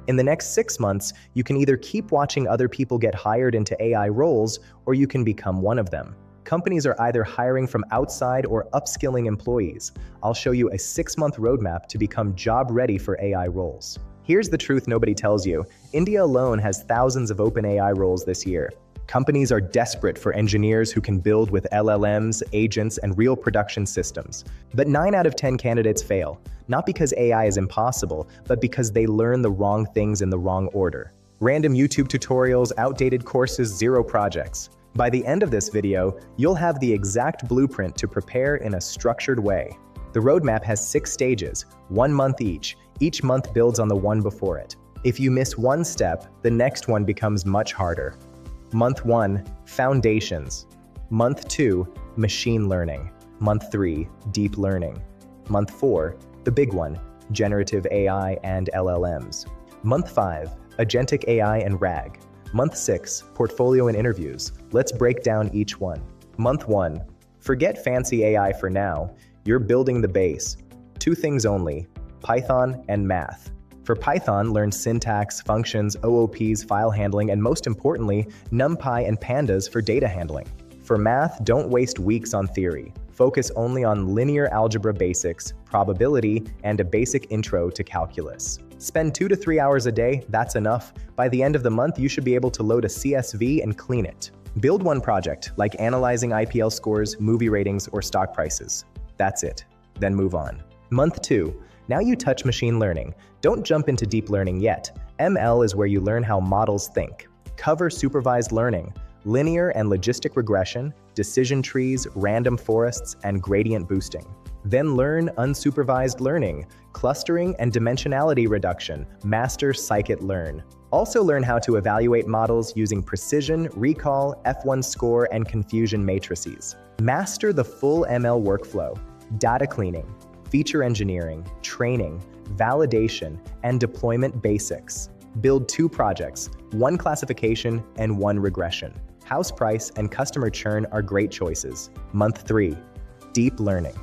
In the next 6 months, you can either keep watching other people get hired into AI roles, or you can become one of them. Companies are either hiring from outside or upskilling employees. I'll show you a 6-month roadmap to become job-ready for AI roles. Here's the truth nobody tells you. India alone has thousands of open AI roles this year. Companies are desperate for engineers who can build with LLMs, agents, and real production systems. But 9 out of 10 candidates fail, not because AI is impossible, but because they learn the wrong things in the wrong order. Random YouTube tutorials, outdated courses, zero projects. By the end of this video, you'll have the exact blueprint to prepare in a structured way. The roadmap has 6 stages, 1 month each. Each month builds on the one before it. If you miss one step, the next one becomes much harder. Month 1, Foundations. Month 2, Machine Learning. Month 3, Deep Learning. Month 4, the big one, Generative AI and LLMs. Month 5, Agentic AI and RAG. Month 6, Portfolio and Interviews. Let's break down each one. Month 1, forget fancy AI for now. You're building the base. 2 things only, Python and math. For Python, learn syntax, functions, OOPs, file handling, and most importantly, NumPy and pandas for data handling. For math, don't waste weeks on theory. Focus only on linear algebra basics, probability, and a basic intro to calculus. Spend 2 to 3 hours a day, that's enough. By the end of the month, you should be able to load a CSV and clean it. Build one project, like analyzing IPL scores, movie ratings, or stock prices. That's it. Then move on. Month 2. Now you touch machine learning. Don't jump into deep learning yet. ML is where you learn how models think. Cover supervised learning, linear and logistic regression, decision trees, random forests, and gradient boosting. Then learn unsupervised learning, clustering and dimensionality reduction. Master scikit-learn. Also learn how to evaluate models using precision, recall, F1 score, and confusion matrices. Master the full ML workflow, data cleaning, feature engineering, training, validation, and deployment basics. Build 2 projects, 1 classification and 1 regression. House price and customer churn are great choices. Month 3, deep learning.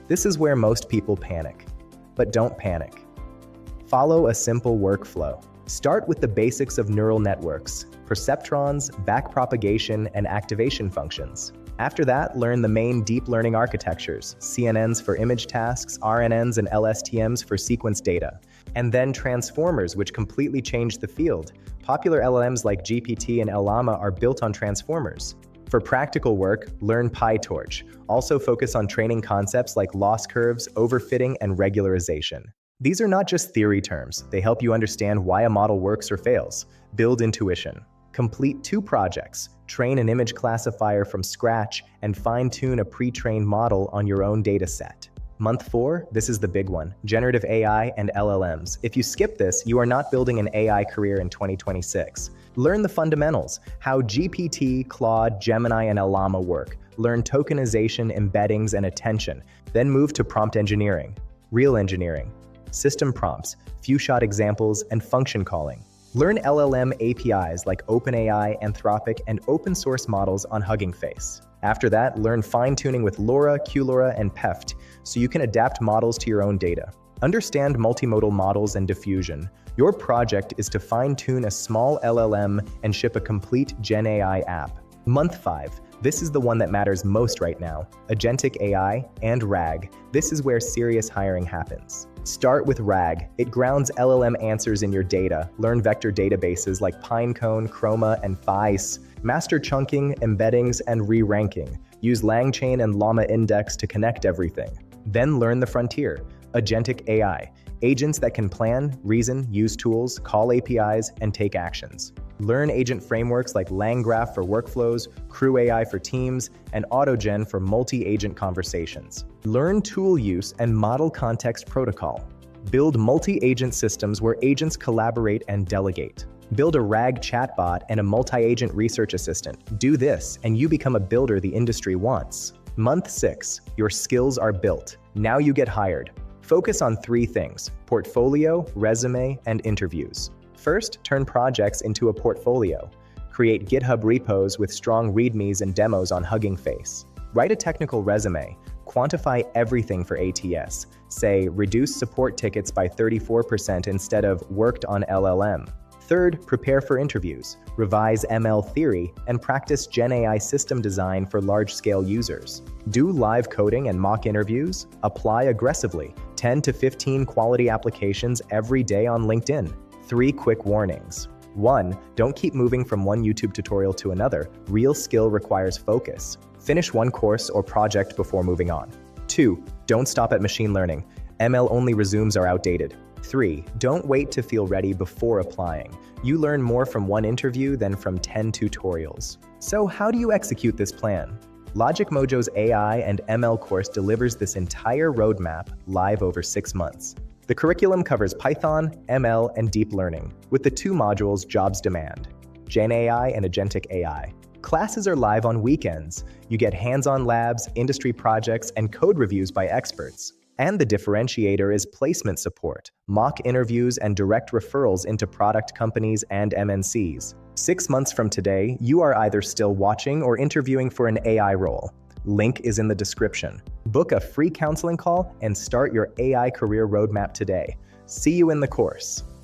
This is where most people panic. But don't panic. Follow a simple workflow. Start with the basics of neural networks, perceptrons, backpropagation, and activation functions. After that, learn the main deep learning architectures, CNNs for image tasks, RNNs and LSTMs for sequence data. And then transformers, which completely changed the field. Popular LLMs like GPT and LLama are built on transformers. For practical work, learn PyTorch. Also focus on training concepts like loss curves, overfitting, and regularization. These are not just theory terms. They help you understand why a model works or fails. Build intuition. Complete 2 projects. Train an image classifier from scratch and fine-tune a pre-trained model on your own dataset. Month 4, this is the big one, Generative AI and LLMs. If you skip this, you are not building an AI career in 2026. Learn the fundamentals, how GPT, Claude, Gemini, and LLama work. Learn tokenization, embeddings, and attention. Then move to prompt engineering, real engineering, system prompts, few-shot examples, and function calling. Learn LLM APIs like OpenAI, Anthropic, and open-source models on Hugging Face. After that, learn fine-tuning with LoRa, QLoRa, and PEFT, so you can adapt models to your own data. Understand multimodal models and diffusion. Your project is to fine-tune a small LLM and ship a complete GenAI app. Month 5. This is the one that matters most right now. Agentic AI and RAG. This is where serious hiring happens. Start with RAG. It grounds LLM answers in your data. Learn vector databases like Pinecone, Chroma, and FICE. Master chunking, embeddings, and re-ranking. Use LangChain and Llama Index to connect everything. Then learn the frontier. Agentic AI. Agents that can plan, reason, use tools, call APIs, and take actions. Learn agent frameworks like LangGraph for workflows, Crew AI for teams, and AutoGen for multi-agent conversations. Learn tool use and model context protocol. Build multi-agent systems where agents collaborate and delegate. Build a RAG chatbot and a multi-agent research assistant. Do this, and you become a builder the industry wants. Month 6, your skills are built. Now you get hired. Focus on 3 things: portfolio, resume, and interviews. First, turn projects into a portfolio. Create GitHub repos with strong readmes and demos on Hugging Face. Write a technical resume. Quantify everything for ATS. Say, reduce support tickets by 34% instead of worked on LLM. Third, prepare for interviews. Revise ML theory and practice GenAI system design for large-scale users. Do live coding and mock interviews. Apply aggressively. 10 to 15 quality applications every day on LinkedIn. 3 quick warnings. 1. Don't keep moving from one YouTube tutorial to another. Real skill requires focus. Finish one course or project before moving on. 2. Don't stop at machine learning. ML-only resumes are outdated. 3. Don't wait to feel ready before applying. You learn more from one interview than from 10 tutorials. So how do you execute this plan? LogicMojo's AI and ML course delivers this entire roadmap live over 6 months. The curriculum covers Python, ML, and deep learning, with the 2 modules jobs demand, GenAI and Agentic AI. Classes are live on weekends. You get hands-on labs, industry projects, and code reviews by experts. And the differentiator is placement support, mock interviews, and direct referrals into product companies and MNCs. 6 months from today, you are either still watching or interviewing for an AI role. Link is in the description. Book a free counseling call and start your AI career roadmap today. See you in the course.